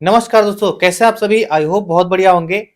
नमस्कार दोस्तों, कैसे आप सभी। आई होप बहुत बढ़िया होंगे।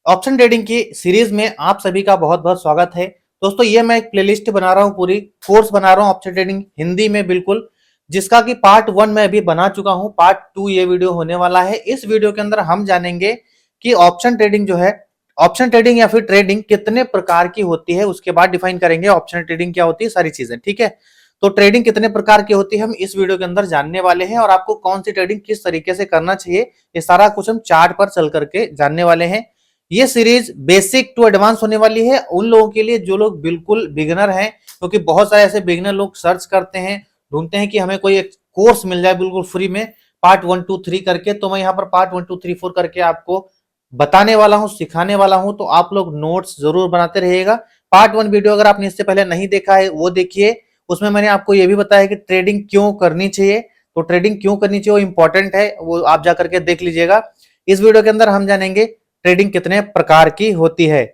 ऑप्शन ट्रेडिंग की सीरीज में आप सभी का बहुत बहुत स्वागत है। दोस्तों ये मैं एक प्लेलिस्ट बना रहा हूँ, पूरी कोर्स बना रहा हूँ ऑप्शन ट्रेडिंग हिंदी में बिल्कुल, जिसका कि पार्ट 1 मैं अभी बना चुका हूँ। पार्ट 2 ये वीडियो होने वाला है। इस वीडियो के अंदर हम जानेंगे कि ऑप्शन ट्रेडिंग जो है, ऑप्शन ट्रेडिंग या फिर ट्रेडिंग कितने प्रकार की होती है, उसके बाद डिफाइन करेंगे ऑप्शन ट्रेडिंग क्या होती है, सारी चीजें। ठीक है, तो ट्रेडिंग कितने प्रकार की होती है हम इस वीडियो के अंदर जानने वाले हैं, और आपको कौन सी ट्रेडिंग किस तरीके से करना चाहिए ये सारा कुछ हम चार्ट पर चल करके जानने वाले हैं। ये सीरीज बेसिक टू एडवांस होने वाली है उन लोगों के लिए जो लोग बिल्कुल बिगिनर हैं, क्योंकि बहुत सारे ऐसे बिगिनर लोग सर्च करते हैं, ढूंढते हैं कि हमें कोई एक कोर्स मिल जाए बिल्कुल फ्री में पार्ट 1 2 3 करके। तो मैं यहाँ पर पार्ट 1 2 3 4 करके आपको बताने वाला हूँ, सिखाने वाला हूँ, तो आप लोग नोट्स जरूर बनाते रहिएगा। पार्ट 1 वीडियो अगर आपने इससे पहले नहीं देखा है वो देखिए, उसमें मैंने आपको ये भी बताया कि ट्रेडिंग क्यों करनी चाहिए। तो ट्रेडिंग क्यों करनी चाहिए वो इंपॉर्टेंट है, वो आप जा करके देख लीजिएगा। इस वीडियो के अंदर हम जानेंगे ट्रेडिंग कितने प्रकार की होती है।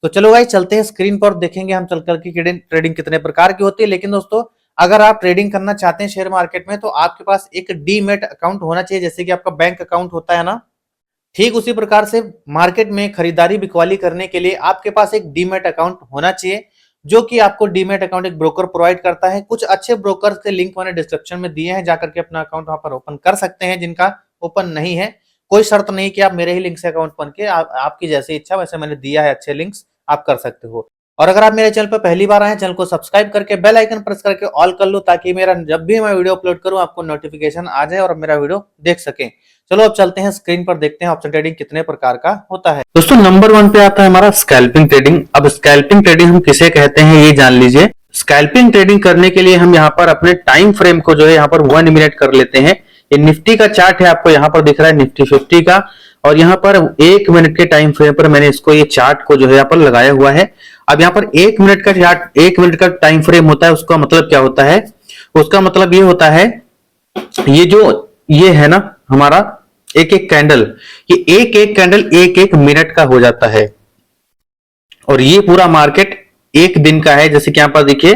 तो चलो भाई चलते हैं स्क्रीन पर, देखेंगे हम चल करके ट्रेडिंग कितने प्रकार की होती है। लेकिन दोस्तों अगर आप ट्रेडिंग करना चाहते हैं शेयर मार्केट में, तो आपके पास एक डीमैट अकाउंट होना चाहिए, जैसे कि आपका बैंक अकाउंट होता है ना, ठीक उसी प्रकार से मार्केट में खरीदारी बिकवाली करने के लिए आपके पास एक डीमैट अकाउंट होना चाहिए, जो कि आपको डीमैट अकाउंट एक ब्रोकर प्रोवाइड करता है। कुछ अच्छे ब्रोकर के लिंक मैंने डिस्क्रिप्शन में दिए हैं, जाकर के अपना अकाउंट वहां पर ओपन कर सकते हैं। जिनका ओपन नहीं है, कोई शर्त नहीं कि आप मेरे ही लिंक से अकाउंट बन के आपकी जैसी इच्छा, वैसे मैंने दिया है अच्छे लिंक्स, आप कर सकते हो। और अगर आप मेरे चैनल पर पहली बार आए, चैनल को सब्सक्राइब करके बेल आइकन प्रेस करके ऑल कर लो, ताकि मेरा जब भी मैं वीडियो अपलोड करूं आपको नोटिफिकेशन आ जाए और मेरा वीडियो देख सकें। चलो अब चलते हैं स्क्रीन पर, देखते हैं ऑप्शन ट्रेडिंग कितने प्रकार का होता है। दोस्तों नंबर 1 पे आता है हमारा स्कैल्पिंग ट्रेडिंग। अब स्कैल्पिंग ट्रेडिंग हम किसे कहते हैं ये जान लीजिए। स्कैल्पिंग ट्रेडिंग करने के लिए हम यहाँ पर अपने टाइम फ्रेम को जो है यहाँ पर 1 मिनट कर लेते हैं। ये निफ्टी का चार्ट है, आपको यहाँ पर दिख रहा है निफ्टी 50 का, और यहाँ पर 1 मिनट के टाइम फ्रेम पर मैंने इसको ये चार्ट को जो है यहाँ पर लगाया हुआ है। अब यहाँ पर 1 मिनट का चार्ट, 1 मिनट का टाइम फ्रेम होता है, उसका मतलब क्या होता है? उसका मतलब ये होता है, ये जो ये है ना हमारा एक एक कैंडल, ये एक एक कैंडल एक एक मिनट का हो जाता है, और ये पूरा मार्केट एक दिन का है। जैसे कि यहां पर देखिए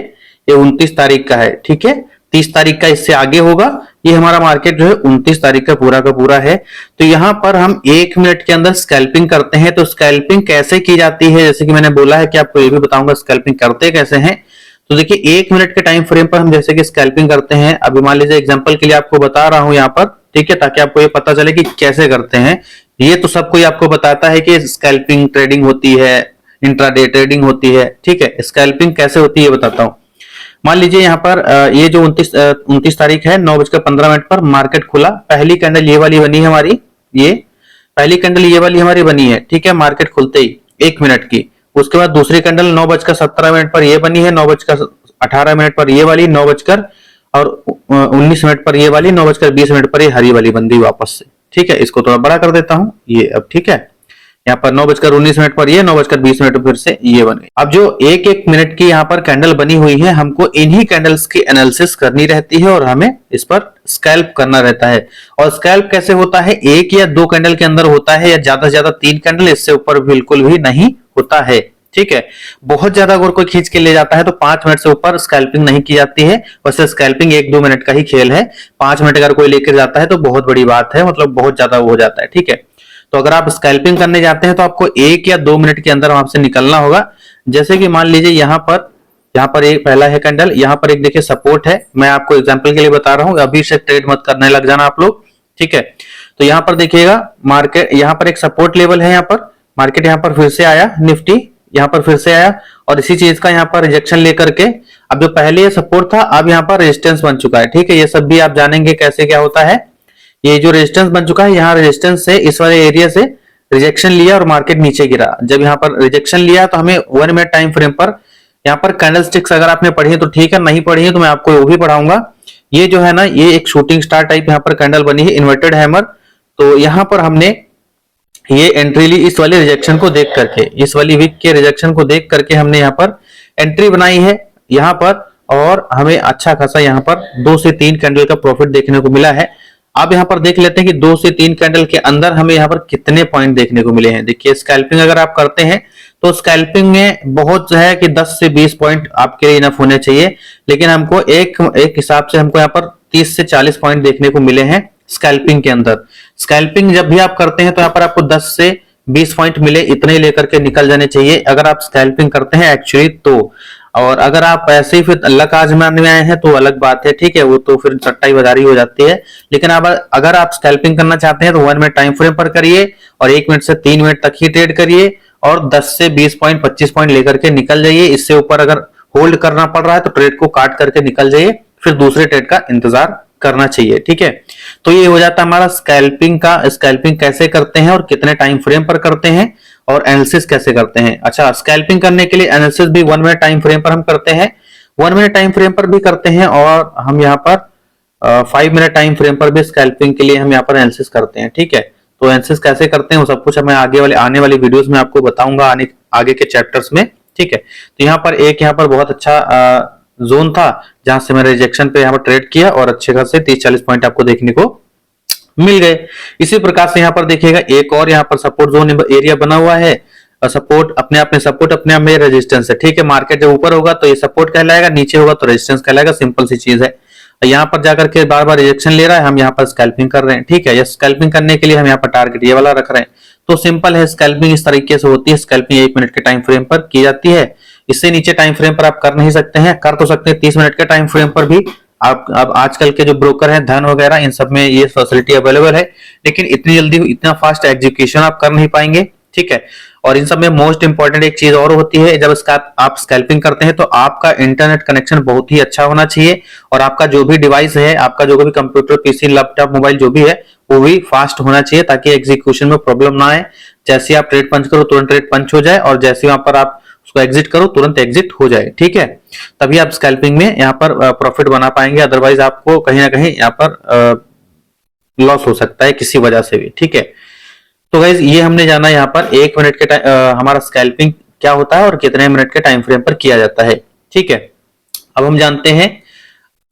ये 29 तारीख का है, ठीक है, 30 तारीख का इससे आगे होगा। ये हमारा मार्केट जो है 29 तारीख का पूरा है। तो यहां पर हम 1 मिनट के अंदर स्कैल्पिंग करते हैं। तो स्कैल्पिंग कैसे की जाती है, जैसे कि मैंने बोला है कि आपको ये भी बताऊंगा स्कैल्पिंग करते कैसे हैं। तो देखिए 1 मिनट के टाइम फ्रेम पर हम जैसे कि स्कैल्पिंग करते हैं, अभी मान लीजिए एग्जांपल के लिए आपको बता रहा हूं यहाँ पर, ठीक है, ताकि आपको ये पता चले कि कैसे करते हैं। ये तो सब कोई आपको बताता है कि स्कैल्पिंग ट्रेडिंग होती है, इंट्राडे ट्रेडिंग होती है, ठीक है। स्कैल्पिंग कैसे होती है ये बताता हूँ। मान लीजिए यहाँ पर ये जो 29 तारीख है 9:15 पर मार्केट खुला। पहली कैंडल ये वाली बनी है हमारी, ये पहली कैंडल ये वाली हमारी बनी है, ठीक है, मार्केट खुलते ही 1 मिनट की। उसके बाद दूसरी कैंडल 9:17 पर ये बनी है, 9:18 पर ये वाली, 9:19 पर ये वाली, 9:20 पर ये हरी वाली बन गई वापस से, ठीक है। इसको थोड़ा बड़ा कर देता हूं ये अब, ठीक है। यहाँ पर 9:19 पर ये, 9:20 पर फिर से ये बन गई। अब जो एक एक मिनट की यहाँ पर कैंडल बनी हुई है, हमको इन्हीं कैंडल्स की एनालिसिस करनी रहती है और हमें इस पर स्कैल्प करना रहता है। और स्कैल्प कैसे होता है? 1 या 2 कैंडल के अंदर होता है, या ज्यादा से ज्यादा 3 कैंडल, इससे ऊपर बिल्कुल भी नहीं होता है, ठीक है। बहुत ज्यादा अगर कोई खींच के ले जाता है तो 5 मिनट से ऊपर स्कैल्पिंग नहीं की जाती है। वैसे स्कैल्पिंग 1-2 मिनट का ही खेल है। 5 मिनट अगर कोई लेकर जाता है तो बहुत बड़ी बात है, मतलब बहुत ज्यादा हो जाता है, ठीक है। तो अगर आप स्कैल्पिंग करने जाते हैं तो आपको 1 या 2 मिनट के अंदर वहां से निकलना होगा। जैसे कि मान लीजिए यहाँ पर एक पहला है कैंडल, यहाँ पर एक देखिए सपोर्ट है। मैं आपको एग्जांपल के लिए बता रहा हूँ, अभी से ट्रेड मत करने लग जाना आप लोग, ठीक है। तो यहाँ पर देखिएगा मार्केट, यहाँ पर एक सपोर्ट लेवल है, यहाँ पर मार्केट यहाँ पर फिर से आया, निफ्टी यहाँ पर फिर से आया, और इसी चीज का यहाँ पर रिजेक्शन लेकर के अब जो पहले सपोर्ट था अब यहाँ पर रेजिस्टेंस बन चुका है, ठीक है। ये सब भी आप जानेंगे कैसे क्या होता है। ये जो रेजिस्टेंस बन चुका है, यहाँ रेजिस्टेंस से इस वाले एरिया से रिजेक्शन लिया और मार्केट नीचे गिरा। जब यहाँ पर रिजेक्शन लिया तो हमें 1 मिनट टाइम फ्रेम पर यहाँ पर कैंडल स्टिक्स अगर आपने पढ़ी है तो ठीक है, नहीं पढ़ी है तो मैं आपको वो भी पढ़ाऊंगा। ये जो है ना, ये एक शूटिंग स्टार टाइप यहाँ पर कैंडल बनी है, इन्वर्टेड हैमर। तो यहाँ पर हमने ये एंट्री ली इस वाले रिजेक्शन को देख करके, इस वाली वीक के रिजेक्शन को देख करके हमने यहाँ पर एंट्री बनाई है यहाँ पर, और हमें अच्छा खासा यहाँ पर 2 से 3 कैंडल का प्रॉफिट देखने को मिला है। अब यहाँ पर देख लेते हैं कि 2 से 3 कैंडल के अंदर हमें यहाँ पर कितने पॉइंट देखने को मिले हैं। देखिए स्कैल्पिंग अगर आप करते हैं तो स्कैल्पिंग में बहुत जो है कि 10 से 20 पॉइंट आपके लिए इनफ होने चाहिए, लेकिन हमको एक हिसाब से हमको यहाँ पर 30 से 40 पॉइंट देखने को मिले हैं। स्कैल्पिंग के अंदर। स्कैल्पिंग जब भी आप करते हैं तो यहाँ पर आपको 10 से 20 पॉइंट मिले इतने लेकर के निकल जाने चाहिए अगर आप स्कैल्पिंग करते हैं एक्चुअली तो। और अगर आप ऐसे ही फिर लक आजमाने में आए हैं तो अलग बात है, ठीक है, वो तो फिर सट्टाई बाजारी हो जाती है। लेकिन अब अगर आप स्कैल्पिंग करना चाहते हैं तो 1 मिनट टाइम फ्रेम पर करिए और 1 मिनट से 3 मिनट तक ही ट्रेड करिए और 10 से 20 पॉइंट 25 पॉइंट लेकर के निकल जाइए। इससे ऊपर अगर होल्ड करना पड़ रहा है तो ट्रेड को काट करके निकल जाइए, फिर दूसरे ट्रेड का इंतजार करना चाहिए, ठीक है। तो ये हो जाता है हमारा स्कैल्पिंग का। स्कैल्पिंग कैसे करते हैं और कितने टाइम फ्रेम पर करते हैं और एनालिसिस कैसे करते हैं। अच्छा, स्कैल्पिंग करने के लिए एनालिसिस भी 1 मिनट टाइम फ्रेम पर हम करते हैं, 1 मिनट टाइम फ्रेम पर भी करते हैं और हम यहाँ पर 5 मिनट टाइम फ्रेम पर भी स्कैल्पिंग के लिए हम यहाँ पर एनालिसिस करते हैं, ठीक है। तो एनालिसिस कैसे करते हैं वो सब कुछ मैं आने वाली वीडियोस में आपको बताऊंगा, आगे के चैप्टर्स में, ठीक है। तो यहाँ पर यहाँ पर बहुत अच्छा जोन था जहां से मैंने रिजेक्शन पे यहाँ पर ट्रेड किया और अच्छे खासे 30-40 पॉइंट आपको देखने को मिल गए। इसी प्रकार से यहाँ पर देखिएगा एक और यहाँ पर सपोर्ट जोन एरिया बना हुआ है। सपोर्ट अपने आप में, सपोर्ट अपने आप में रेजिस्टेंस है, ठीक है। मार्केट जब ऊपर होगा तो ये सपोर्ट कहलाएगा, नीचे होगा तो रेजिस्टेंस कहलाएगा, सिंपल सी चीज है। यहाँ पर जाकर के बार बार रिजेक्शन ले रहा है, हम यहाँ पर स्कैल्पिंग कर रहे हैं, ठीक है। स्कैल्पिंग करने के लिए हम यहाँ पर टारगेट ये वाला रख रहे हैं। तो सिंपल है, स्कैल्पिंग इस तरीके से होती है। स्कैल्पिंग 1 मिनट के टाइम फ्रेम पर की जाती है। इससे नीचे टाइम फ्रेम पर आप कर नहीं सकते हैं, कर तो सकते हैं 30 मिनट के टाइम फ्रेम पर भी। आप अब आजकल के जो ब्रोकर हैं धन वगैरह इन सब में ये फैसिलिटी अवेलेबल है, लेकिन इतनी जल्दी इतना फास्ट एग्जीक्यूशन आप कर नहीं पाएंगे, ठीक है। और इन सब में मोस्ट इंपॉर्टेंट एक चीज और होती है, जब आप स्कैल्पिंग करते हैं तो आपका इंटरनेट कनेक्शन बहुत ही अच्छा होना चाहिए और आपका जो भी डिवाइस है, आपका जो भी कंप्यूटर, पीसी, लैपटॉप, मोबाइल जो भी है वो भी फास्ट होना चाहिए ताकि एग्जीक्यूशन में प्रॉब्लम ना आए। जैसे आप ट्रेड पंच करो तुरंत ट्रेड पंच हो जाए और जैसे वहां पर आप उसको एग्जिट करो तुरंत एग्जिट हो जाए, ठीक है। तभी आप स्कैल्पिंग में यहाँ पर प्रॉफिट बना पाएंगे, अदरवाइज आपको कहीं ना कहीं यहाँ पर लॉस हो सकता है किसी वजह से भी, ठीक है। तो गाइज ये हमने जाना यहाँ पर 1 मिनट के हमारा स्कैल्पिंग क्या होता है और कितने मिनट के टाइम फ्रेम पर किया जाता है, ठीक है। अब हम जानते हैं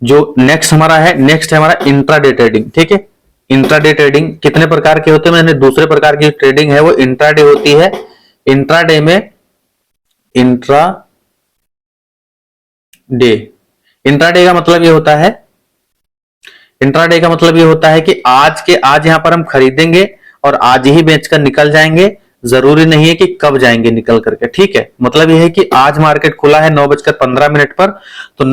जो नेक्स्ट हमारा है, नेक्स्ट है हमारा इंट्राडे ट्रेडिंग, ठीक है। इंट्राडे ट्रेडिंग कितने प्रकार के होते हैं, मैंने दूसरे प्रकार की ट्रेडिंग है वो इंट्राडे होती है। इंट्राडे में इंट्राडे का मतलब ये होता है, इंट्राडे का मतलब ये होता है कि आज यहां पर हम खरीदेंगे और आज ही बेचकर निकल जाएंगे, जरूरी नहीं है कि कब जाएंगे निकल करके, ठीक है। मतलब ये है कि आज मार्केट खुला है 9:15 पर, तो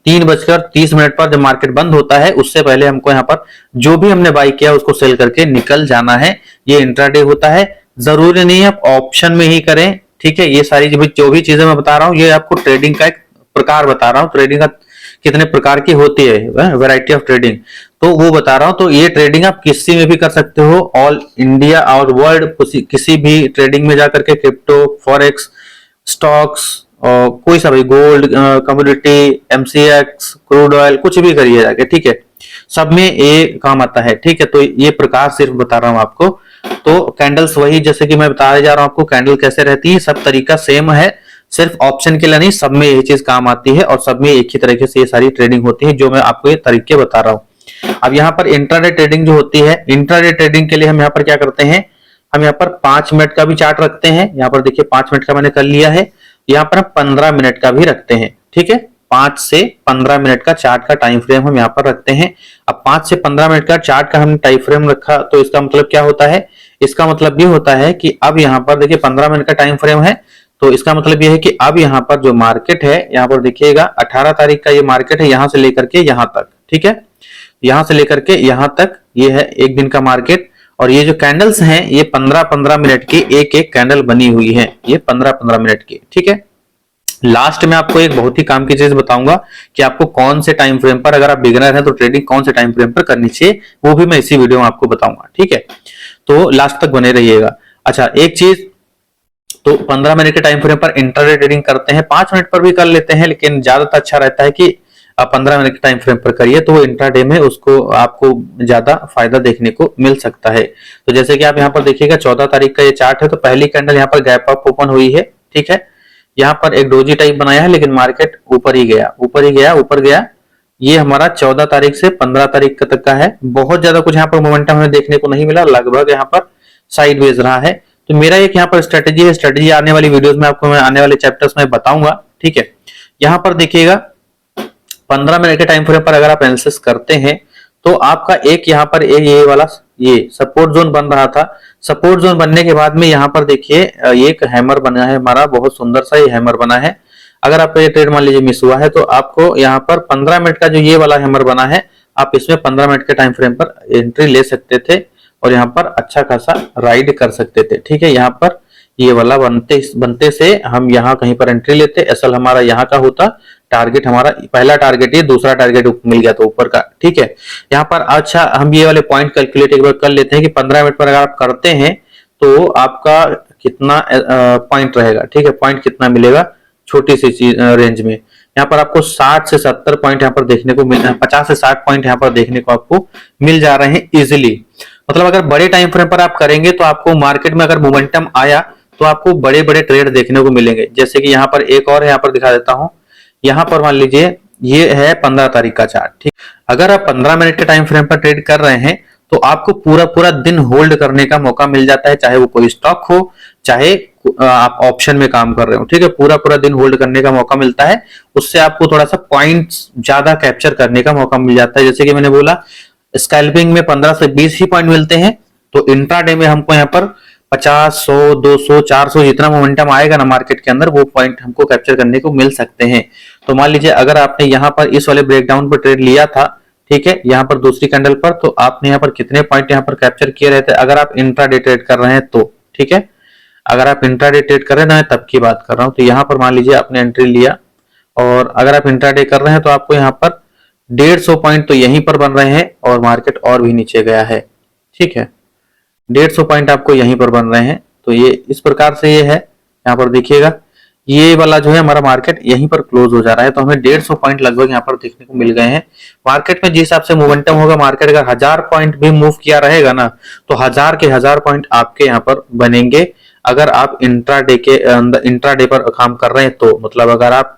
3:30 पर जब मार्केट बंद होता है उससे पहले हमको यहाँ पर जो भी हमने बाई किया उसको सेल करके निकल जाना है। ये इंट्राडे होता है। जरूरी नहीं है आप ऑप्शन में ही करें, ठीक है। ये सारी जो भी चीजें मैं बता रहा हूँ ये आपको ट्रेडिंग का एक प्रकार बता रहा हूँ, ट्रेडिंग का कितने प्रकार की होती है, वैरायटी ऑफ ट्रेडिंग, तो वो बता रहा हूँ। तो ये ट्रेडिंग आप किसी में भी कर सकते हो, ऑल इंडिया और वर्ल्ड किसी भी ट्रेडिंग में जाकर के, क्रिप्टो, फॉरेक्स, स्टॉक्स, कोई सा भी, gold, commodity, MCX, crude oil, कुछ भी करिए जाके, ठीक है। सब में ये काम आता है, ठीक है। तो ये प्रकार सिर्फ बता रहा हूँ आपको। तो कैंडल्स वही जैसे कि मैं बता जा रहा हूँ आपको कैंडल कैसे रहती है, सब तरीका सेम है, सिर्फ ऑप्शन के लिए नहीं, सब में यही चीज काम आती है और सब में एक ही तरीके से ये सारी ट्रेडिंग होती है जो मैं आपको ये तरीके बता रहा हूँ। अब यहाँ पर इंट्राडे ट्रेडिंग जो होती है, इंट्राडे ट्रेडिंग के लिए हम यहाँ पर क्या करते हैं, हम यहाँ पर 5 मिनट का भी चार्ट रखते हैं। यहाँ पर देखिए 5 मिनट का मैंने कर लिया है, यहाँ पर हम 15 मिनट का भी रखते हैं, ठीक है। 5 से 15 मिनट का चार्ट का टाइम फ्रेम हम यहाँ पर रखते हैं। अब 5 से 15 मिनट का चार्ट का हमने टाइम फ्रेम रखा तो इसका मतलब क्या होता है, इसका मतलब ये होता है कि अब यहाँ पर देखिए 15 मिनट का टाइम फ्रेम है, तो इसका मतलब ये है कि अब यहाँ पर जो मार्केट है, यहाँ पर देखिएगा 18 तारीख का ये मार्केट है, यहां से लेकर के यहां तक, ठीक है। यहां से लेकर के यहां तक ये है एक दिन का मार्केट और ये जो कैंडल्स हैं ये 15-15 मिनट की एक एक कैंडल बनी हुई है, ये 15-15 मिनट की, ठीक है। लास्ट में आपको एक बहुत ही काम की चीज बताऊंगा कि आपको कौन से टाइम फ्रेम पर, अगर आप बिगिनर हैं तो ट्रेडिंग कौन से टाइम फ्रेम पर करनी चाहिए, वो भी मैं इसी वीडियो में आपको बताऊंगा, ठीक है। तो लास्ट तक बने रहिएगा। अच्छा, एक चीज, तो 15 मिनट के टाइम फ्रेम पर इंट्राडे ट्रेडिंग करते हैं, 5 मिनट पर भी कर लेते हैं, लेकिन ज्यादातर अच्छा रहता है कि आप 15 मिनट के टाइम फ्रेम पर करिए, तो वो इंट्राडे में उसको आपको ज्यादा फायदा देखने को मिल सकता है। तो जैसे कि आप यहाँ पर देखिएगा 14 तारीख का ये चार्ट है, तो पहली कैंडल यहाँ पर गैप अप ओपन हुई है, ठीक है। यहाँ पर एक डोजी टाइप बनाया है, लेकिन मार्केट ऊपर ही गया। ये हमारा 14 तारीख से 15 तारीख तक का है। बहुत ज्यादा कुछ यहाँ पर मोमेंटम हमें देखने को नहीं मिला, लगभग यहाँ पर साइडवेज रहा है। तो मेरा एक यहाँ पर स्ट्रेटेजी है, स्ट्रेटेजी आने वाली वीडियोस में आपको मैं आने वाले चैप्टर्स में बताऊंगा, ठीक है। यहाँ पर देखिएगा 15 मिनट के टाइम फ्रेम पर अगर आप एनालिसिस करते हैं तो आपका एक यहाँ पर ये वाला ये सपोर्ट जोन बन रहा था। सपोर्ट जोन बनने के बाद में यहाँ पर देखिए एक हैमर बना है हमारा, बहुत सुंदर सा ये हैमर बना है। अगर आपका ये ट्रेड मान लीजिए मिस हुआ है तो आपको यहाँ पर 15 मिनट का जो ये वाला हैमर बना है, आप इसमें 15 मिनट के टाइम फ्रेम पर एंट्री ले सकते थे और यहाँ पर अच्छा खासा राइड कर सकते थे। ठीक है, यहाँ पर ये वाला बनते से हम यहाँ कहीं पर एंट्री लेते, असल हमारा यहाँ का होता टारगेट, हमारा पहला टारगेट ये, दूसरा टारगेट मिल गया तो ऊपर का। ठीक है, यहाँ पर अच्छा हम ये वाले पॉइंट कैलकुलेट एक बार कर लेते हैं कि 15 मिनट पर अगर आप करते हैं तो आपका कितना पॉइंट रहेगा। ठीक है, पॉइंट कितना मिलेगा छोटी सी रेंज में। यहाँ पर आपको 60 से 70 पॉइंट यहाँ पर देखने को मिल, 50 से 60 पॉइंट यहाँ पर देखने को आपको मिल जा रहे हैं इजिली। मतलब अगर बड़े टाइम फ्रेम पर आप करेंगे तो आपको मार्केट में अगर मोमेंटम आया तो आपको बड़े बड़े ट्रेड देखने को मिलेंगे। जैसे कि यहाँ पर एक और यहाँ पर दिखा देता हूं, यहाँ पर मान लीजिए ये है 15 तारीख का चार्ट। ठीक, अगर आप 15 मिनट के टाइम फ्रेम पर ट्रेड कर रहे हैं तो आपको पूरा पूरा दिन होल्ड करने का मौका मिल जाता है, चाहे वो कोई स्टॉक हो, चाहे आप ऑप्शन में काम कर रहे हो। ठीक है, पूरा पूरा दिन होल्ड करने का मौका मिलता है, उससे आपको थोड़ा सा पॉइंट्स ज्यादा कैप्चर करने का मौका मिल जाता है। जैसे कि मैंने बोला स्कैल्पिंग में 15 से 20 ही पॉइंट मिलते हैं, तो इंट्राडे में हमको यहाँ पर 50, 100, 200, 400 जितना मोमेंटम आएगा ना मार्केट के अंदर, वो पॉइंट हमको कैप्चर करने को मिल सकते हैं। तो मान लीजिए अगर आपने यहाँ पर इस वाले ब्रेकडाउन पर ट्रेड लिया था, ठीक है, यहाँ पर दूसरी कैंडल पर, तो आपने यहाँ पर कितने पॉइंट यहाँ पर कैप्चर किए रहते हैं अगर आप इंट्राडे ट्रेड कर रहे हैं तो। ठीक है, अगर आप इंट्राडे ट्रेड कर रहे हैं तब की बात कर रहा हूँ, तो यहाँ पर मान लीजिए आपने एंट्री लिया और अगर आप इंट्राडे कर रहे हैं तो आपको यहाँ पर 150 पॉइंट तो यहीं पर बन रहे हैं और मार्केट और भी नीचे गया है। ठीक है, 150 पॉइंट आपको यहीं पर बन रहे हैं, तो ये इस प्रकार से ये है। यहाँ पर देखिएगा ये वाला जो है हमारा मार्केट यहीं पर क्लोज हो जा रहा है, तो हमें 150 पॉइंट लगभग यहाँ पर देखने को मिल गए हैं। मार्केट में जिस हिसाब से मोमेंटम होगा, मार्केट अगर 1000 पॉइंट भी मूव किया रहेगा ना तो 1000 के 1000 पॉइंट आपके यहाँ पर बनेंगे अगर आप इंट्राडे के अंदर इंट्राडे पर काम कर रहे हैं तो। मतलब अगर आप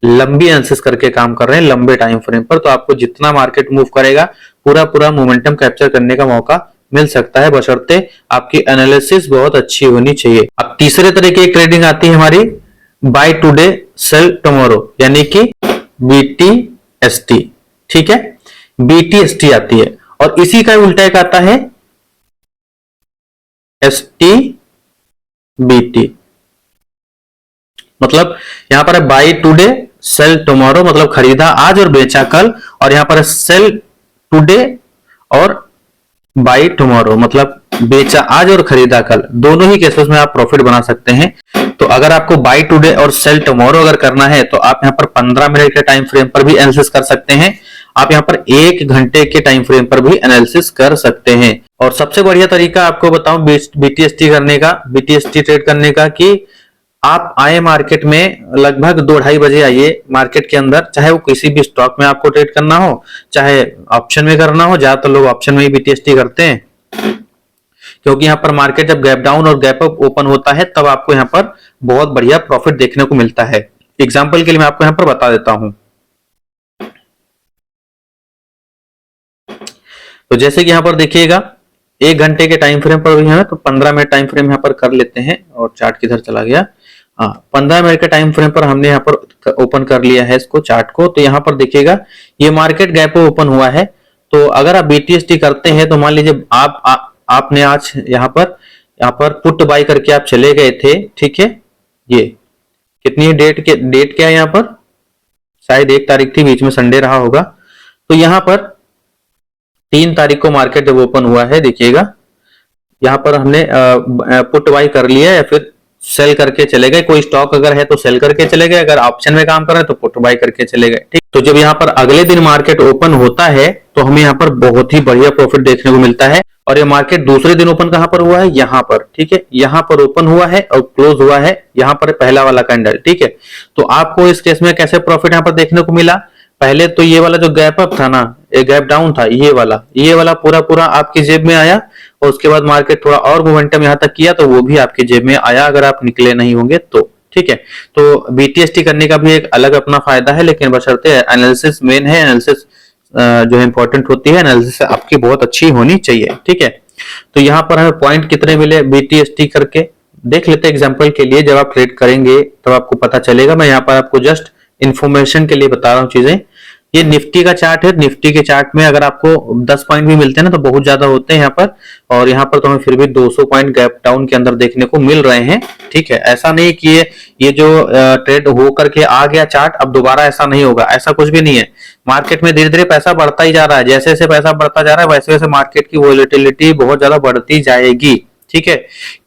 लंबी एनालिसिस करके काम कर रहे हैं लंबे टाइम फ्रेम पर, तो आपको जितना मार्केट मूव करेगा पूरा पूरा मोमेंटम कैप्चर करने का मौका मिल सकता है, बशर्ते आपकी एनालिसिस बहुत अच्छी होनी चाहिए। अब तीसरे तरीके की ट्रेडिंग आती है हमारी बाय टुडे सेल टुमारो, यानी कि BTST। ठीक है, BTST आती है और इसी का उल्टा एक आता है STBT। मतलब यहां पर है बाय टुडे सेल टुमारो, मतलब खरीदा आज और बेचा कल, और यहां पर सेल टुडे और बाय टुमारो मतलब बेचा आज और खरीदा कल। दोनों ही केसेस में आप प्रॉफिट बना सकते हैं। तो अगर आपको बाय टुडे और सेल टुमारो अगर करना है तो आप यहाँ पर 15 मिनट के टाइम फ्रेम पर भी एनालिसिस कर सकते हैं, आप यहाँ पर 1 घंटे के टाइम फ्रेम पर भी एनालिसिस कर सकते हैं। और सबसे बढ़िया तरीका आपको बताऊं BTST करने का, BTST ट्रेड करने का, कि आप आए मार्केट में लगभग 2-2:30 बजे आइए मार्केट के अंदर, चाहे वो किसी भी स्टॉक में आपको ट्रेड करना हो, चाहे ऑप्शन में करना हो। ज्यादातर लोग ऑप्शन में ही BTST करते हैं, क्योंकि यहाँ पर मार्केट जब गैप डाउन और गैप अप ओपन होता है तब आपको यहाँ पर बहुत बढ़िया प्रॉफिट देखने को मिलता है। एग्जाम्पल के लिए मैं आपको यहाँ पर बता देता हूं। तो जैसे कि यहाँ पर देखिएगा 1 घंटे के टाइम फ्रेम पर भी है, तो 15 मिनट टाइम फ्रेम यहाँ पर कर लेते हैं। और चार्ट किधर चला गया, हाँ 15 मिनट के टाइम फ्रेम पर हमने यहाँ पर ओपन कर लिया है इसको, चार्ट को। तो यहाँ पर देखिएगा ये मार्केट गैप ओपन हुआ है। तो अगर आप BTST करते हैं तो मान लीजिए आपने आज यहाँ पर पुट बाय करके आप चले गए थे। ठीक है, ये कितनी डेट क्या है यहाँ पर, शायद 1 तारीख थी, बीच में संडे रहा होगा। तो यहाँ पर 3 तारीख को मार्केट जब ओपन हुआ है, देखिएगा यहाँ पर हमने पुट बाय कर लिया या फिर सेल करके चले गए। कोई स्टॉक अगर है तो सेल करके चले गए, अगर ऑप्शन में काम कर रहे हैं तो पुट बाय करके चले गए। ठीक, तो जब यहाँ पर अगले दिन मार्केट ओपन होता है तो हमें यहाँ पर बहुत ही बढ़िया प्रॉफिट देखने को मिलता है। और ये मार्केट दूसरे दिन ओपन कहां पर हुआ है, यहाँ पर। ठीक है, यहाँ पर ओपन हुआ है और क्लोज हुआ है यहाँ पर पहला वाला कैंडल। ठीक है, तो आपको इस केस में कैसे प्रॉफिट यहाँ पर देखने को मिला, पहले तो ये वाला जो गैप अप था ना, ये गैप डाउन था, ये वाला पूरा आपकी जेब में आया, और उसके बाद मार्केट थोड़ा और मोमेंटम यहाँ तक किया तो वो भी आपकी जेब में आया, अगर आप निकले नहीं होंगे तो। ठीक है, तो BTST करने का भी एक अलग अपना फायदा है, लेकिन बशर्ते एनालिसिस मेन है, एनालिसिस जो है इंपॉर्टेंट होती है, एनालिसिस आपकी बहुत अच्छी होनी चाहिए। ठीक है, तो यहाँ पर हमें पॉइंट कितने मिले BTST करके देख लेते हैं एग्जांपल के लिए। जब आप ट्रेड करेंगे तब आपको पता चलेगा, मैं यहाँ पर आपको जस्ट इंफॉर्मेशन के लिए बता रहा हूँ चीजें। ये निफ्टी का चार्ट है। निफ्टी के चार्ट में अगर आपको 10 पॉइंट भी मिलते हैं ना तो बहुत ज्यादा होते हैं यहाँ पर, और यहाँ पर तो हमें फिर भी 200 पॉइंट गैप डाउन के अंदर देखने को मिल रहे हैं। ठीक है, ऐसा नहीं कि ये जो ट्रेड हो करके आ गया चार्ट अब दोबारा ऐसा नहीं होगा, ऐसा कुछ भी नहीं है। मार्केट में धीरे धीरे पैसा बढ़ता ही जा रहा है, जैसे जैसे पैसा बढ़ता जा रहा है वैसे वैसे मार्केट की वोलेटिलिटी बहुत ज्यादा बढ़ती जाएगी। ठीक है,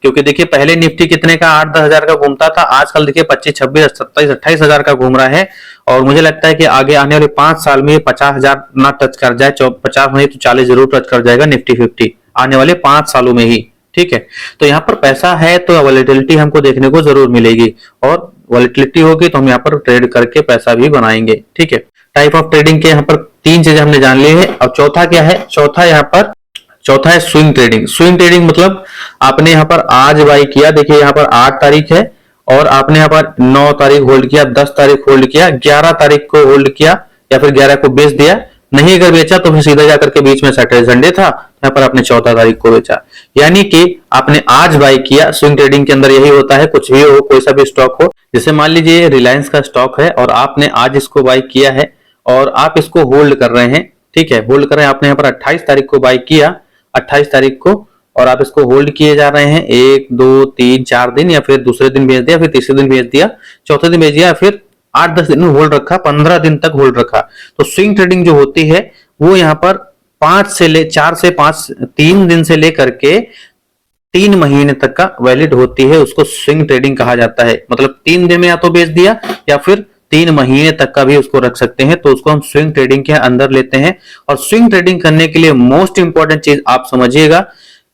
क्योंकि देखिए पहले निफ्टी कितने का 8-10 हजार का घूमता था, आजकल देखिए 25, 26, 27, 28 हजार का घूम रहा है। और मुझे लगता है कि आगे आने वाले 5 साल में 50 हजार ना टच कर जाए, 50 नहीं तो 40 जरूर टच कर जाएगा निफ्टी 50 आने वाले 5 सालों में ही। ठीक है, तो यहाँ पर पैसा है तो वॉलेटिलिटी हमको देखने को जरूर मिलेगी, और वॉलेटिलिटी होगी तो हम यहाँ पर ट्रेड करके पैसा भी बनाएंगे। ठीक है, टाइप ऑफ ट्रेडिंग के यहाँ पर 3 चीजें हमने जान ली है। और चौथा क्या है, चौथा है स्विंग ट्रेडिंग। स्विंग ट्रेडिंग मतलब आपने यहाँ पर आज बाई किया, देखिए यहाँ पर 8 तारीख है और आपने यहाँ पर 9 तारीख होल्ड किया, 10 तारीख होल्ड किया, 11 तारीख को होल्ड किया या फिर 11 को बेच दिया। नहीं अगर बेचा तो फिर सीधा जाकर के बीच में सैटरडे संडे था, यहाँ पर आपने 14 तारीख को बेचा। यानी कि आपने आज बाई किया। स्विंग ट्रेडिंग के अंदर यही होता है, कुछ भी हो, कोई सा भी स्टॉक हो। जैसे मान लीजिए रिलायंस का स्टॉक है और आपने आज इसको बाई किया है और आप इसको होल्ड कर रहे हैं। ठीक है, होल्ड कर रहे हैं, आपने यहाँ पर 28 तारीख को बाई किया, 28 तारीख को, और आप इसको होल्ड किए जा रहे हैं 1, 2, 3, 4 दिन, या फिर दूसरे दिन बेच दिया, फिर तीसरे दिन बेच दिया, चौथे दिन बेच दिया, फिर 8-10 दिन होल्ड रखा, 15 दिन तक होल्ड रखा। तो स्विंग ट्रेडिंग जो होती है वो यहाँ पर 4 से 5 3 दिन से लेकर के 3 महीने तक का वैलिड होती है, उसको स्विंग ट्रेडिंग कहा जाता है। मतलब 3 दिन में या तो बेच दिया या फिर 3 महीने तक का भी उसको रख सकते हैं, तो उसको हम स्विंग ट्रेडिंग के अंदर लेते हैं। और स्विंग ट्रेडिंग करने के लिए मोस्ट इंपॉर्टेंट चीज आप समझिएगा,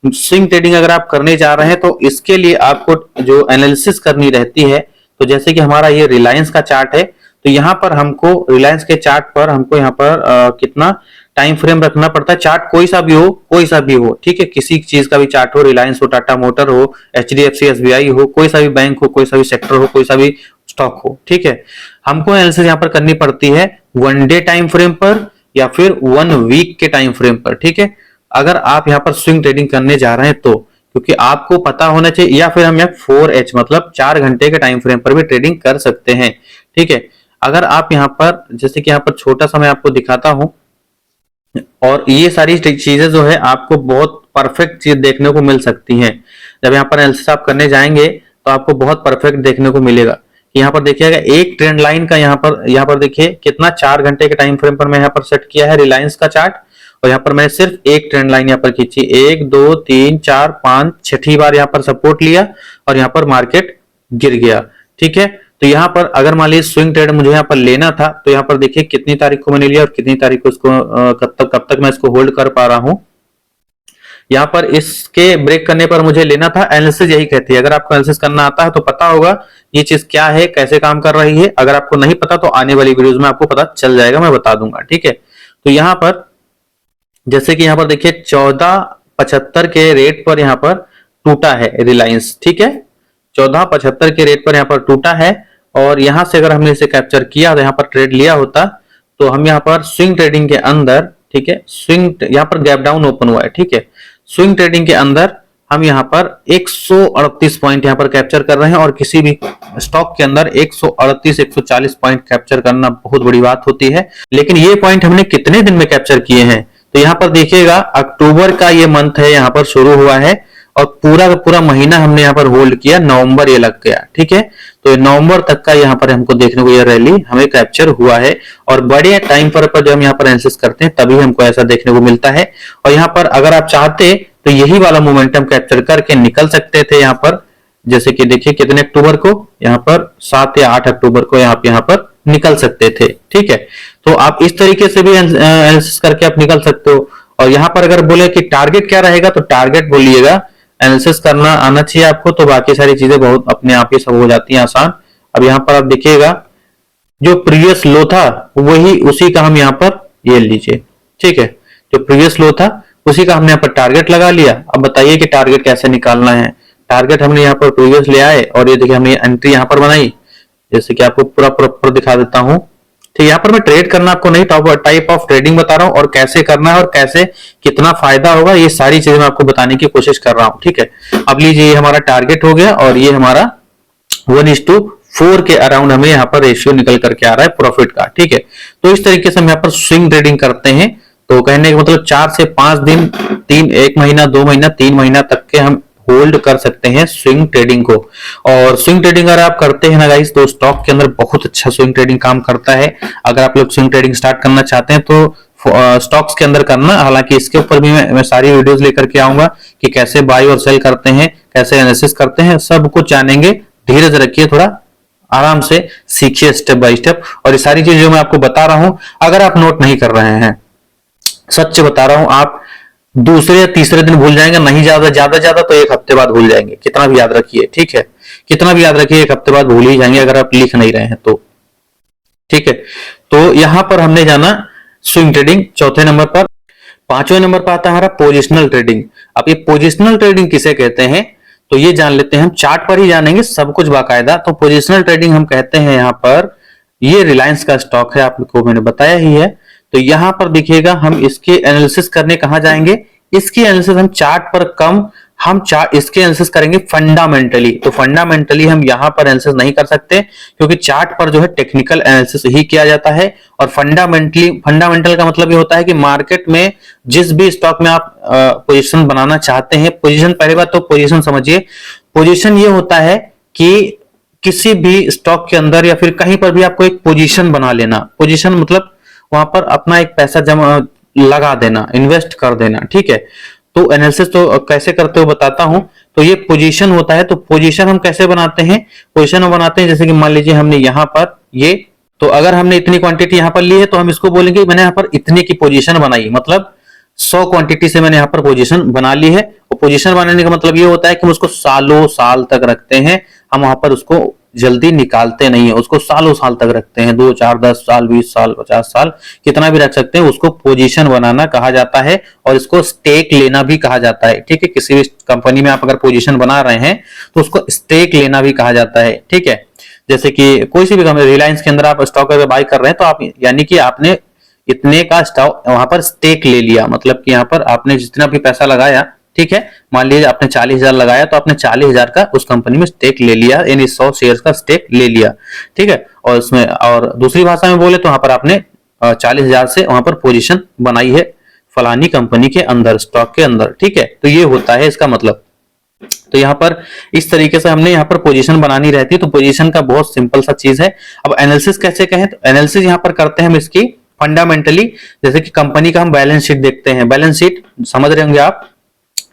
स्विंग ट्रेडिंग अगर आप करने जा रहे हैं तो इसके लिए आपको जो एनालिसिस करनी रहती है, तो जैसे कि हमारा ये रिलायंस का चार्ट है, तो यहाँ पर हमको रिलायंस के चार्ट पर हमको यहाँ पर कितना टाइम फ्रेम रखना पड़ता है। चार्ट कोई सा भी हो, ठीक है, किसी चीज का भी चार्ट हो, रिलायंस हो, टाटा मोटर हो, HDFC SBI हो, कोई सा भी बैंक हो, कोई सा भी सेक्टर हो, कोई सा भी स्टॉक हो। ठीक है, हमको एनालिसिस यहाँ पर करनी पड़ती है 1 डे टाइम फ्रेम पर या फिर 1 वीक के टाइम फ्रेम पर। ठीक है, अगर आप यहाँ पर स्विंग ट्रेडिंग करने जा रहे हैं तो, क्योंकि आपको पता होना चाहिए, या फिर हम यहाँ 4H मतलब 4 घंटे के टाइम फ्रेम पर भी ट्रेडिंग कर सकते हैं। ठीक है, अगर आप यहाँ पर, जैसे कि यहाँ पर छोटा सा मैं आपको दिखाता हूं, और ये सारी चीजें जो है आपको बहुत परफेक्ट चीज देखने को मिल सकती हैं। जब यहाँ पर एनालिसिस आप करने जाएंगे तो आपको बहुत परफेक्ट देखने को मिलेगा। यहाँ पर देखिएगा एक ट्रेंड लाइन का यहाँ पर देखिए कितना 4 घंटे के टाइम फ्रेम पर मैं यहाँ पर सेट किया है रिलायंस का चार्ट, और यहाँ पर मैंने सिर्फ एक ट्रेंड लाइन यहाँ पर खींची, 1, 2, 3, 4, 5, छठी बार यहाँ पर सपोर्ट लिया और यहाँ पर मार्केट गिर गया। ठीक है, तो यहाँ पर अगर मान लीजिए स्विंग ट्रेड मुझे यहाँ पर लेना था, तो यहाँ पर देखिए कितनी तारीख को मैंने लिया और कितनी तारीख को इसको कब तक मैं इसको होल्ड कर पा रहा हूँ। यहाँ पर इसके ब्रेक करने पर मुझे लेना था। एनालिसिस यही कहती है, अगर आपको एनालिसिस करना आता है तो पता होगा ये चीज क्या है, कैसे काम कर रही है। अगर आपको नहीं पता तो आने वाली वीडियोस में आपको पता चल जाएगा, मैं बता दूंगा। ठीक है, तो यहाँ पर जैसे कि यहाँ पर देखिए 14.75 के रेट पर यहाँ पर टूटा है रिलायंस। ठीक है, 14.75 के रेट पर यहाँ पर टूटा है, और यहां से अगर हमने इसे कैप्चर किया तो यहाँ पर ट्रेड लिया होता तो हम यहाँ पर स्विंग ट्रेडिंग के अंदर, ठीक है, स्विंग यहाँ पर गैप डाउन ओपन हुआ है। ठीक है, स्विंग ट्रेडिंग के अंदर हम यहाँ पर 138 पॉइंट यहाँ पर कैप्चर कर रहे हैं, और किसी भी स्टॉक के अंदर 138-140 पॉइंट कैप्चर करना बहुत बड़ी बात होती है। लेकिन ये पॉइंट हमने कितने दिन में कैप्चर किए हैं, तो यहाँ पर देखिएगा अक्टूबर का ये मंथ है, यहाँ पर शुरू हुआ है और पूरा का पूरा महीना हमने यहाँ पर होल्ड किया, नवंबर ये लग गया। ठीक है, तो नवंबर तक का यहाँ पर हमको देखने को ये रैली हमें कैप्चर हुआ है, और बड़े टाइम पर जब हम यहाँ पर एनालिसिस करते हैं तभी हमको ऐसा देखने को मिलता है। और यहाँ पर अगर आप चाहते तो यही वाला मोमेंटम कैप्चर करके निकल सकते थे यहाँ पर, जैसे कि देखिए कितने अक्टूबर को, यहाँ पर 7 या 8 अक्टूबर को यहाँ पर निकल सकते थे। ठीक है, तो आप इस तरीके से भी एनालिसिस करके आप निकल सकते हो। और यहाँ पर अगर बोले कि टारगेट क्या रहेगा, तो टारगेट बोलिएगा, एनालिसिस करना आना चाहिए आपको, तो बाकी सारी चीजें बहुत अपने आप ही सब हो जाती हैं आसान। अब यहाँ पर आप देखिएगा जो प्रीवियस लो था वही, उसी का हम यहाँ पर ये लीजिए। ठीक है, जो प्रीवियस लो था उसी का हमने यहाँ पर टारगेट लगा लिया। अब बताइए कि टारगेट कैसे निकालना है। टारगेट हमने यहाँ पर प्रीवियस ले आए और ये देखिए हमने एंट्री यहाँ पर बनाई, जैसे कि आपको पूरा प्रॉपर दिखा देता हूँ। ठीक, यहाँ पर मैं ट्रेड करना आपको नहीं, टाइप ऑफ ट्रेडिंग बता रहा हूँ, और कैसे करना है और कैसे कितना फायदा होगा, ये सारी चीजें मैं आपको बताने की कोशिश कर रहा हूँ। ठीक है, अब लीजिए ये हमारा टारगेट हो गया और ये हमारा 1:4 4 के अराउंड हमें यहाँ पर रेशियो निकल करके आ रहा है प्रॉफिट का, ठीक है। तो इस तरीके से हम यहाँ पर स्विंग ट्रेडिंग करते हैं। तो कहने का मतलब 4 से 5 दिन, 1 महीना, 2 महीना, 3 महीना तक के हम होल्ड कर सकते हैं स्विंग ट्रेडिंग को। और स्विंग ट्रेडिंग अगर आप करते हैं ना गाइस, तो स्टॉक के अंदर बहुत अच्छा स्विंग ट्रेडिंग काम करता है। अगर आप लोग स्विंग ट्रेडिंग स्टार्ट करना चाहते हैं तो स्टॉक्स के अंदर करना। हालांकि इसके ऊपर भी मैं सारी वीडियोस लेकर के आऊंगा कि कैसे बाय और सेल करते हैं, कैसे एनालिसिस करते हैं, सब कुछ जानेंगे। धीरज रखिए, थोड़ा आराम से सीखिए स्टेप बाय स्टेप। और ये सारी चीजें मैं आपको बता रहा हूं, अगर आप नोट नहीं कर रहे हैं, सच बता रहा हूं, आप दूसरे या तीसरे दिन भूल जाएंगे, नहीं ज्यादा तो 1 हफ्ते बाद भूल जाएंगे। कितना भी याद रखिए, ठीक है, कितना भी याद रखिए, 1 हफ्ते बाद भूल ही जाएंगे अगर आप लिख नहीं रहे हैं तो, ठीक है। तो यहां पर हमने जाना स्विंग ट्रेडिंग चौथे नंबर पर। 5वें नंबर पर आता है हमारा पोजिशनल ट्रेडिंग। अब ये पोजिशनल ट्रेडिंग किसे कहते हैं तो ये जान लेते हैं, हम चार्ट पर ही जानेंगे सब कुछ बाकायदा। तो पोजिशनल ट्रेडिंग हम कहते हैं यहाँ पर, ये रिलायंस का स्टॉक है, आपको मैंने बताया ही है। तो यहां पर देखिएगा, हम इसके एनालिसिस करने कहां जाएंगे, इसकी एनालिसिस हम चार्ट पर कम, हम चार्ट इसके एनालिसिस करेंगे फंडामेंटली। तो फंडामेंटली हम यहां पर एनालिसिस नहीं कर सकते, क्योंकि चार्ट पर जो है टेक्निकल एनालिसिस ही किया जाता है। और फंडामेंटल का मतलब ये होता है कि मार्केट में जिस भी स्टॉक में आप पोजीशन बनाना चाहते हैं, पोजीशन, पहली बात तो पोजीशन समझिए। पोजीशन ये होता है कि किसी भी स्टॉक के अंदर या फिर कहीं पर भी आपको एक पोजीशन बना लेना। पोजीशन मतलब वहां पर अपना एक पैसा जमा लगा देना, इन्वेस्ट कर देना, ठीक है। तो एनालिसिस तो कैसे करते हो बताता हूं। तो ये पोजीशन होता है। तो पोजीशन हम कैसे बनाते हैं, पोजीशन हम बनाते हैं जैसे कि मान लीजिए हमने यहां पर ये, तो अगर हमने इतनी क्वांटिटी यहां पर ली है तो हम इसको बोलेंगे मैंने यहां पर इतने की पोजीशन बनाई, मतलब 100 क्वांटिटी से मैंने यहां पर पोजीशन बना ली है। और पोजीशन बनाने का मतलब ये होता है कि हम उसको सालों साल तक रखते हैं, हम वहां पर उसको जल्दी निकालते नहीं है, उसको सालों साल तक रखते हैं, 2, 4, 10 साल, 20 साल, 50 साल, कितना भी रख सकते हैं। उसको पोजीशन बनाना कहा जाता है और इसको स्टेक लेना भी कहा जाता है, ठीक है। किसी भी कंपनी में आप अगर पोजीशन बना रहे हैं तो उसको स्टेक लेना भी कहा जाता है, ठीक है। जैसे कि कोई सी भी कंपनी, रिलायंस के अंदर आप स्टॉक अगर बाय कर रहे हैं तो आप, यानी कि आपने इतने का स्टॉक वहां पर स्टेक ले लिया, मतलब कि यहाँ पर आपने जितना भी पैसा लगाया, ठीक है, मान लीजिए आपने 40,000 लगाया तो आपने 40,000 का उस कंपनी में स्टेक ले लिया, यानी 100 शेयर का स्टेक ले लिया, ठीक है। और उसमें, और दूसरी भाषा में बोले तो वहां पर आपने 40,000 से वहां पर पोजीशन बनाई है फलानी कंपनी के अंदर, स्टॉक के अंदर, ठीक है। तो ये होता है इसका मतलब। तो यहाँ पर इस तरीके से हमने यहाँ पर पोजीशन बनानी रहती है। तो पोजीशन का बहुत सिंपल सा चीज है। अब एनालिसिस कैसे कहें, तो एनालिसिस यहाँ पर करते हैं हम इसकी फंडामेंटली, जैसे कि कंपनी का हम बैलेंस शीट देखते हैं। बैलेंस शीट समझ रहे होंगे आप,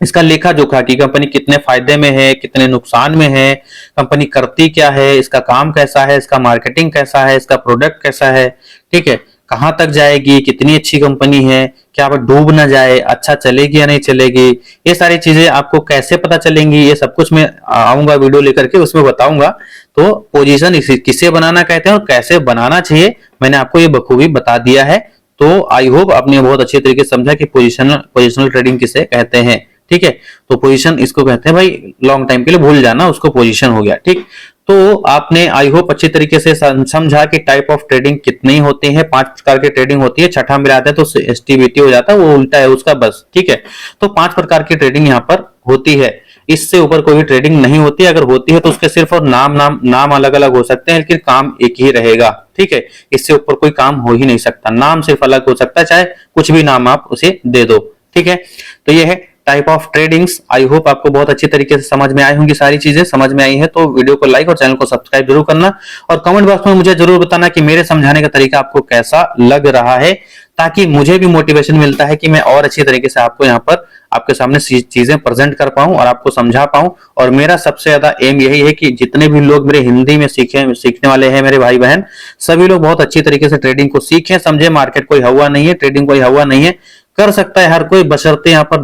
इसका लेखा जोखा कि कंपनी कितने फायदे में है, कितने नुकसान में है, कंपनी करती क्या है, इसका काम कैसा है, इसका मार्केटिंग कैसा है, इसका प्रोडक्ट कैसा है, ठीक है, कहां तक जाएगी, कितनी अच्छी कंपनी है, क्या वो डूब ना जाए, अच्छा चलेगी या नहीं चलेगी, ये सारी चीजें आपको कैसे पता चलेंगी, ये सब कुछ मैं आऊंगा वीडियो लेकर के, उसमें बताऊंगा। तो पोजीशन किसे बनाना कहते हैं और कैसे बनाना चाहिए, मैंने आपको ये बखूबी बता दिया है। तो आई होप आपने बहुत अच्छे तरीके से समझा कि पोजिशनल ट्रेडिंग किसे कहते हैं, ठीक है। तो पोजीशन इसको कहते हैं भाई, लॉन्ग टाइम के लिए भूल जाना, उसको पोजीशन हो गया, ठीक। तो आपने आई होप अच्छी तरीके से समझा कि टाइप ऑफ ट्रेडिंग कितनी होती है। 5 प्रकार की ट्रेडिंग होती है, छठा मिलाते हैं तो एसटीबीटी हो जाता है, वो उल्टा है उसका बस, ठीक है। तो 5 प्रकार की ट्रेडिंग यहाँ पर होती है, इससे ऊपर कोई भी ट्रेडिंग नहीं होती। अगर होती है तो उसके सिर्फ और नाम अलग अलग हो सकते हैं, लेकिन काम एक ही रहेगा, ठीक है। इससे ऊपर कोई काम हो ही नहीं सकता, नाम सिर्फ अलग हो सकता है, चाहे कुछ भी नाम आप उसे दे दो, ठीक है। तो ये है type of tradings. I hope आपको बहुत अच्छी तरीके से समझ में आई होंगी, सारी चीजें समझ में आई है तो वीडियो को लाइक और चैनल को सब्सक्राइब जरूर करना। और कमेंट बॉक्स में मुझे जरूर बताना कि मेरे समझाने का तरीका आपको कैसा लग रहा है, ताकि मुझे भी मोटिवेशन मिलता है कि मैं और अच्छी तरीके से आपको यहाँ पर आपके सामने चीजें प्रेजेंट कर पाऊं और आपको समझा पाऊं। और मेरा सबसे ज्यादा एम यही है कि जितने भी लोग मेरे हिंदी में सीखने वाले हैं, मेरे भाई बहन, सभी लोग बहुत अच्छी तरीके से ट्रेडिंग को सीखें, समझे। मार्केट कोई हवा नहीं है, ट्रेडिंग कोई हवा नहीं है, कर सकता है हर कोई, बशर्ते यहाँ पर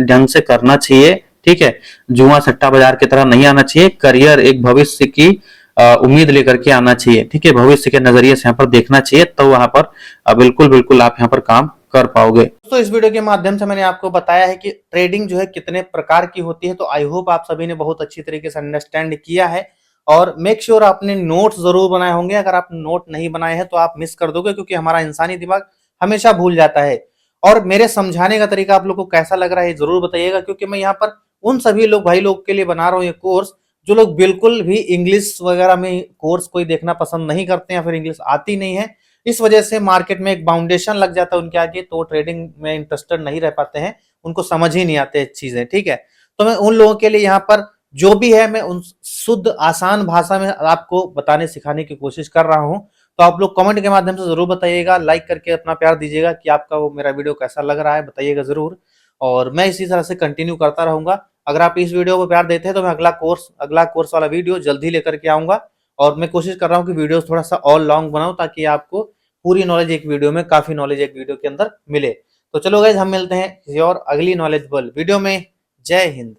ढंग से करना चाहिए, ठीक है। जुआ सट्टा बाजार की तरह नहीं आना चाहिए, करियर एक भविष्य की उम्मीद लेकर के आना चाहिए, ठीक है। भविष्य के नजरिए से यहाँ पर देखना चाहिए, तो वहां पर बिल्कुल बिल्कुल आप यहाँ पर काम कर पाओगे। दोस्तों इस वीडियो के माध्यम से मैंने आपको बताया है कि ट्रेडिंग जो है कितने प्रकार की होती है। तो आई होप आप सभी ने बहुत अच्छी तरीके से अंडरस्टैंड किया है। और मेक श्योर आपने नोट्स जरूर बनाए होंगे, अगर आप नोट नहीं बनाए हैं तो आप मिस कर दोगे, क्योंकि हमारा इंसानी दिमाग हमेशा भूल जाता है। और मेरे समझाने का तरीका आप लोग को कैसा लग रहा है जरूर बताइएगा, क्योंकि मैं यहाँ पर उन सभी लोग भाई लोग के लिए बना रहा हूँ ये कोर्स जो लोग बिल्कुल भी इंग्लिश वगैरह में कोर्स कोई देखना पसंद नहीं करते हैं, फिर इंग्लिश आती नहीं है, इस वजह से मार्केट में एक बाउंडेशन लग जाता है उनके आगे, तो ट्रेडिंग में इंटरेस्टेड नहीं रह पाते हैं, उनको समझ ही नहीं आते चीजें, ठीक है। तो मैं उन लोगों के लिए यहाँ पर जो भी है मैं उन शुद्ध आसान भाषा में आपको बताने सिखाने की कोशिश कर रहा हूँ। तो आप लोग कमेंट के माध्यम से जरूर बताइएगा, लाइक करके अपना प्यार दीजिएगा कि आपका वो मेरा वीडियो कैसा लग रहा है, बताइएगा जरूर। और मैं इसी तरह से कंटिन्यू करता रहूंगा। अगर आप इस वीडियो को प्यार देते हैं तो मैं अगला कोर्स वाला वीडियो जल्द ही लेकर के आऊंगा। और मैं कोशिश कर रहा हूँ कि वीडियो थोड़ा सा और लॉन्ग बनाऊं, ताकि आपको पूरी नॉलेज एक वीडियो में, काफी नॉलेज एक वीडियो के अंदर मिले। तो चलो गाइस, हम मिलते हैं किसी और अगली नॉलेजेबल वीडियो में। जय हिंद।